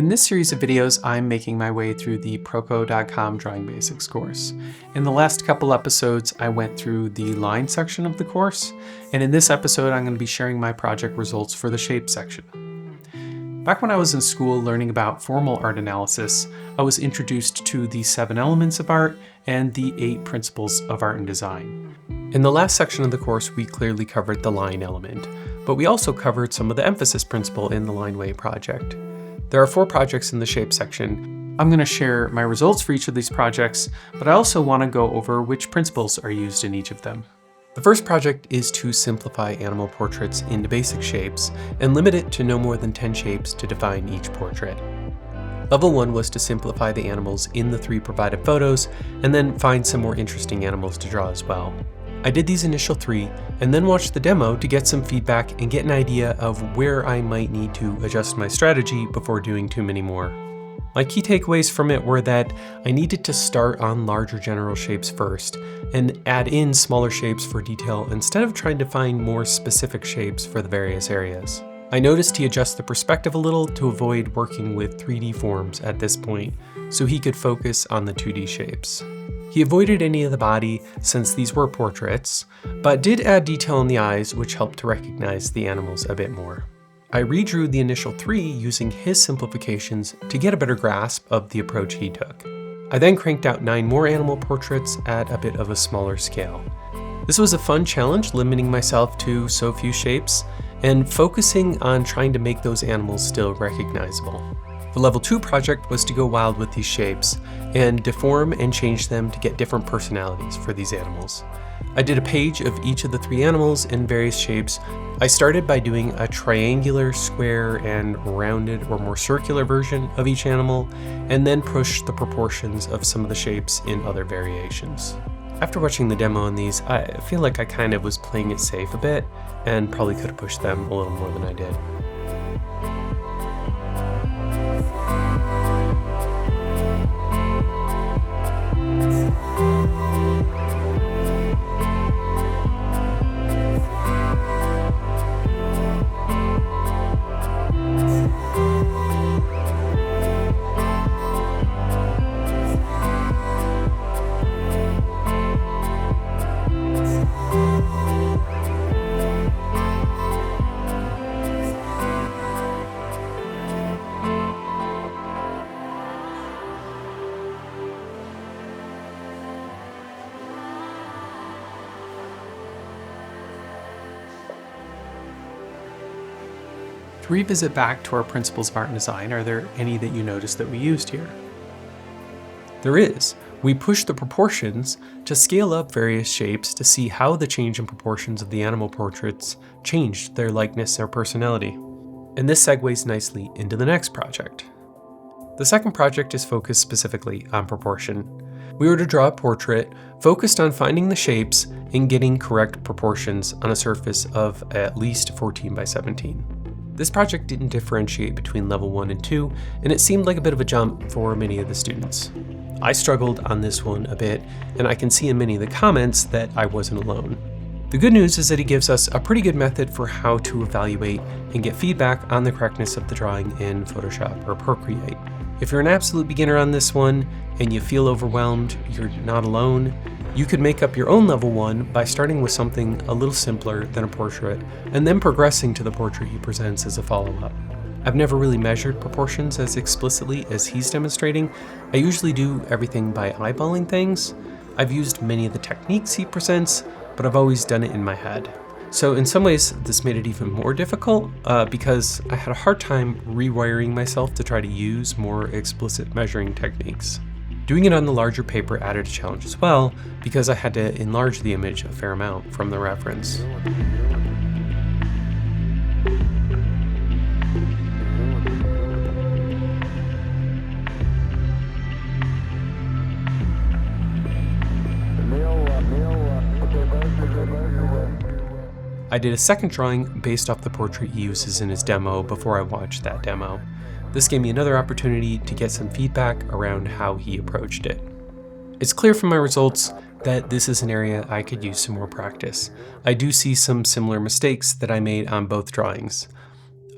In this series of videos, I'm making my way through the Proko.com Drawing Basics course. In the last couple episodes, I went through the line section of the course, and in this episode, I'm going to be sharing my project results for the shape section. Back when I was in school learning about formal art analysis, I was introduced to the 7 elements of art and the 8 principles of art and design. In the last section of the course, we clearly covered the line element, but we also covered some of the emphasis principle in the Lineway project. There are 4 projects in the shape section. I'm going to share my results for each of these projects, but I also want to go over which principles are used in each of them. The first project is to simplify animal portraits into basic shapes and limit it to no more than 10 shapes to define each portrait. Level 1 was to simplify the animals in the 3 provided photos and then find some more interesting animals to draw as well. I did these initial 3 and then watched the demo to get some feedback and get an idea of where I might need to adjust my strategy before doing too many more. My key takeaways from it were that I needed to start on larger general shapes first and add in smaller shapes for detail instead of trying to find more specific shapes for the various areas. I noticed he adjusts the perspective a little to avoid working with 3D forms at this point, so he could focus on the 2D shapes. He avoided any of the body since these were portraits, but did add detail in the eyes, which helped to recognize the animals a bit more. I redrew the initial 3 using his simplifications to get a better grasp of the approach he took. I then cranked out 9 more animal portraits at a bit of a smaller scale. This was a fun challenge, limiting myself to so few shapes and focusing on trying to make those animals still recognizable. The level 2 project was to go wild with these shapes and deform and change them to get different personalities for these animals. I did a page of each of the 3 animals in various shapes. I started by doing a triangular, square, and rounded or more circular version of each animal, and then pushed the proportions of some of the shapes in other variations. After watching the demo on these, I feel like I kind of was playing it safe a bit, and probably could have pushed them a little more than I did. To revisit back to our principles of art and design, are there any that you noticed that we used here? There is. We pushed the proportions to scale up various shapes to see how the change in proportions of the animal portraits changed their likeness or personality. And this segues nicely into the next project. The second project is focused specifically on proportion. We were to draw a portrait focused on finding the shapes and getting correct proportions on a surface of at least 14 by 17. This project didn't differentiate between level 1 and 2, and it seemed like a bit of a jump for many of the students. I struggled on this one a bit, and I can see in many of the comments that I wasn't alone. The good news is that he gives us a pretty good method for how to evaluate and get feedback on the correctness of the drawing in Photoshop or Procreate. If you're an absolute beginner on this one and you feel overwhelmed, you're not alone. You could make up your own level 1 by starting with something a little simpler than a portrait, and then progressing to the portrait he presents as a follow-up. I've never really measured proportions as explicitly as he's demonstrating. I usually do everything by eyeballing things. I've used many of the techniques he presents, but I've always done it in my head. So in some ways, this made it even more difficult because I had a hard time rewiring myself to try to use more explicit measuring techniques. Doing it on the larger paper added a challenge as well, because I had to enlarge the image a fair amount from the reference. I did a second drawing based off the portrait he uses in his demo before I watched that demo. This gave me another opportunity to get some feedback around how he approached it. It's clear from my results that this is an area I could use some more practice. I do see some similar mistakes that I made on both drawings.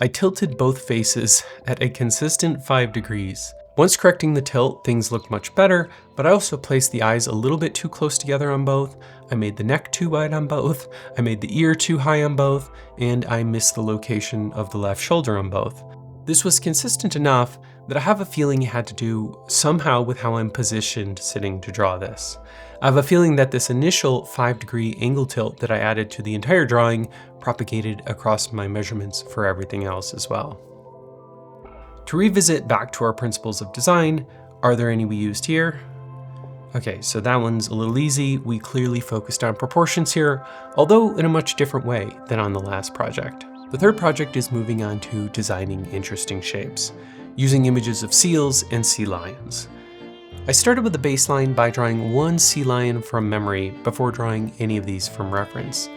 I tilted both faces at a consistent 5 degrees. Once correcting the tilt, things looked much better, but I also placed the eyes a little bit too close together on both. I made the neck too wide on both, I made the ear too high on both, and I missed the location of the left shoulder on both. This was consistent enough that I have a feeling it had to do somehow with how I'm positioned sitting to draw this. I have a feeling that this initial 5-degree angle tilt that I added to the entire drawing propagated across my measurements for everything else as well. To revisit back to our principles of design, are there any we used here? Okay, so that one's a little easy. We clearly focused on proportions here, although in a much different way than on the last project. The third project is moving on to designing interesting shapes, using images of seals and sea lions. I started with the baseline by drawing one sea lion from memory before drawing any of these from reference.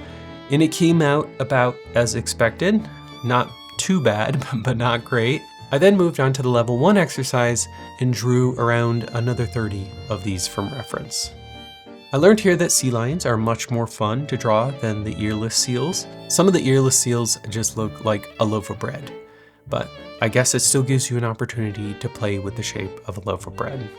And it came out about as expected, not too bad, but not great. I then moved on to the level 1 exercise and drew around another 30 of these from reference. I learned here that sea lions are much more fun to draw than the earless seals. Some of the earless seals just look like a loaf of bread, but I guess it still gives you an opportunity to play with the shape of a loaf of bread.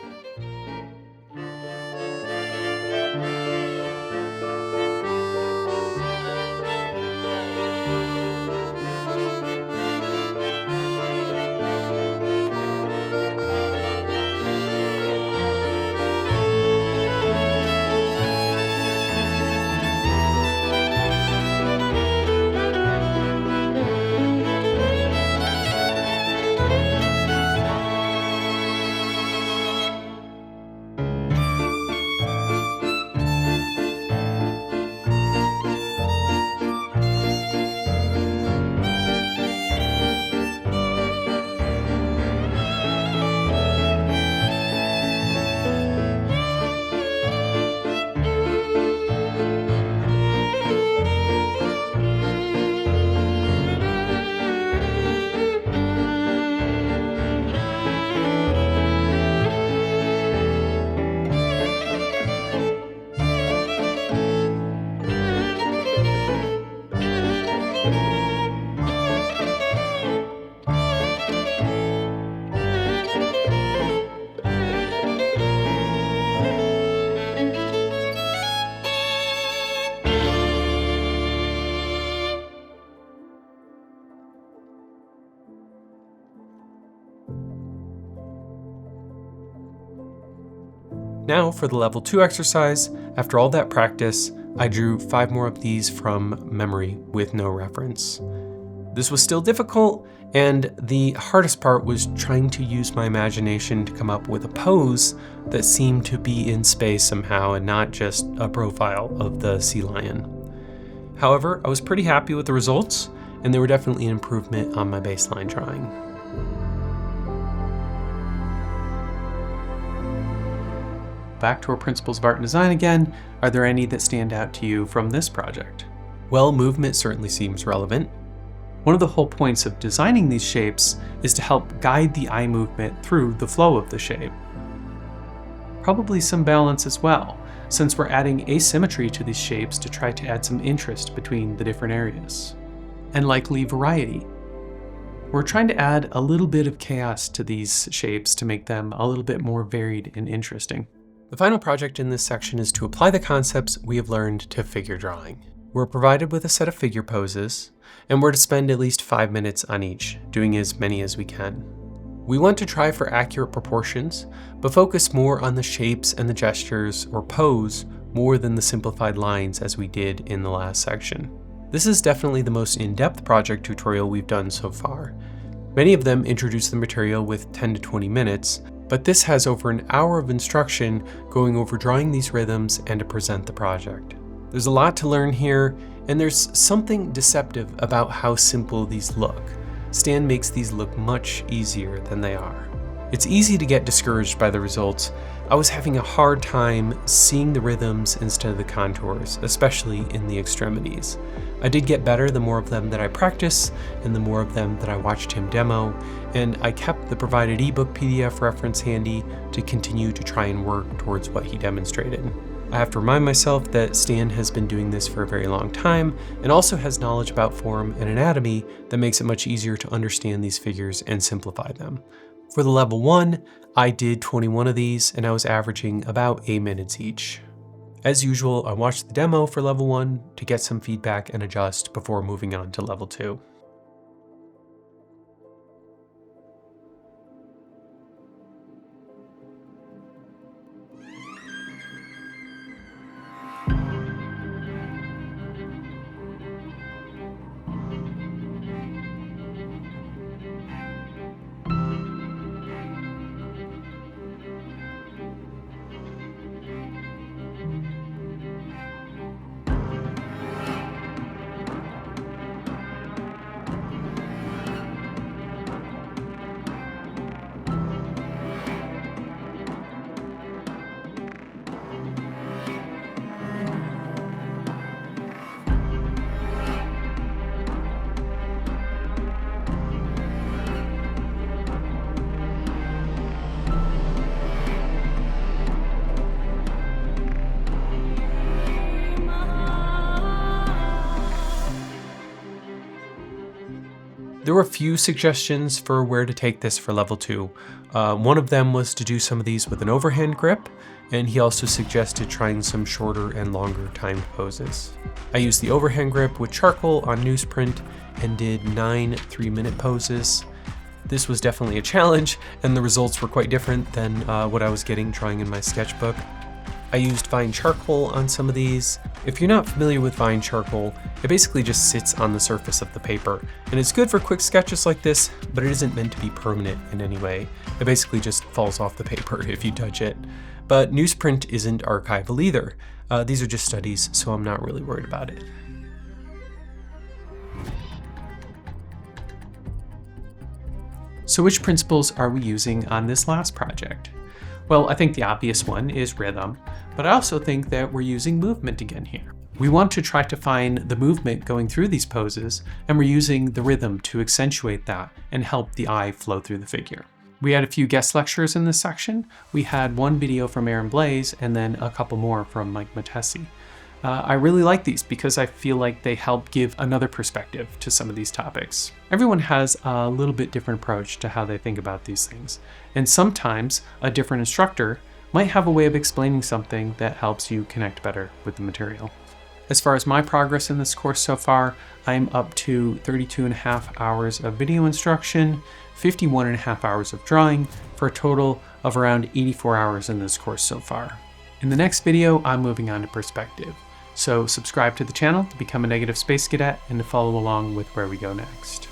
Now for the level 2 exercise, after all that practice, I drew 5 more of these from memory with no reference. This was still difficult, and the hardest part was trying to use my imagination to come up with a pose that seemed to be in space somehow and not just a profile of the sea lion. However, I was pretty happy with the results, and they were definitely an improvement on my baseline drawing. Back to our principles of art and design again, are there any that stand out to you from this project? Well, movement certainly seems relevant. One of the whole points of designing these shapes is to help guide the eye movement through the flow of the shape. Probably some balance as well, since we're adding asymmetry to these shapes to try to add some interest between the different areas. And likely variety. We're trying to add a little bit of chaos to these shapes to make them a little bit more varied and interesting. The final project in this section is to apply the concepts we have learned to figure drawing. We're provided with a set of figure poses, and we're to spend at least 5 minutes on each, doing as many as we can. We want to try for accurate proportions, but focus more on the shapes and the gestures or pose more than the simplified lines as we did in the last section. This is definitely the most in-depth project tutorial we've done so far. Many of them introduce the material with 10 to 20 minutes, but this has over an hour of instruction going over drawing these rhythms and to present the project. There's a lot to learn here, and there's something deceptive about how simple these look. Stan makes these look much easier than they are. It's easy to get discouraged by the results. I was having a hard time seeing the rhythms instead of the contours, especially in the extremities. I did get better the more of them that I practice and the more of them that I watched him demo, and I kept the provided ebook PDF reference handy to continue to try and work towards what he demonstrated. I have to remind myself that Stan has been doing this for a very long time and also has knowledge about form and anatomy that makes it much easier to understand these figures and simplify them. For the level 1, I did 21 of these and I was averaging about 8 minutes each. As usual, I watched the demo for level 1 to get some feedback and adjust before moving on to level 2. There were a few suggestions for where to take this for level 2. One of them was to do some of these with an overhand grip, and he also suggested trying some shorter and longer timed poses. I used the overhand grip with charcoal on newsprint and did 9 3-minute poses. This was definitely a challenge, and the results were quite different than what I was getting drawing in my sketchbook. I used Vine charcoal on some of these. If you're not familiar with Vine charcoal, it basically just sits on the surface of the paper, and it's good for quick sketches like this, but it isn't meant to be permanent in any way. It basically just falls off the paper if you touch it. But newsprint isn't archival either. These are just studies, so I'm not really worried about it. So which principles are we using on this last project? Well, I think the obvious one is rhythm, but I also think that we're using movement again here. We want to try to find the movement going through these poses, and we're using the rhythm to accentuate that and help the eye flow through the figure. We had a few guest lectures in this section. We had one video from Aaron Blaise and then a couple more from Mike Matesi. I really like these because I feel like they help give another perspective to some of these topics. Everyone has a little bit different approach to how they think about these things, and sometimes a different instructor might have a way of explaining something that helps you connect better with the material. As far as my progress in this course so far, I'm up to 32.5 hours of video instruction, 51.5 hours of drawing, for a total of around 84 hours in this course so far. In the next video, I'm moving on to perspective. So subscribe to the channel to become a Negative Space Cadet and to follow along with where we go next.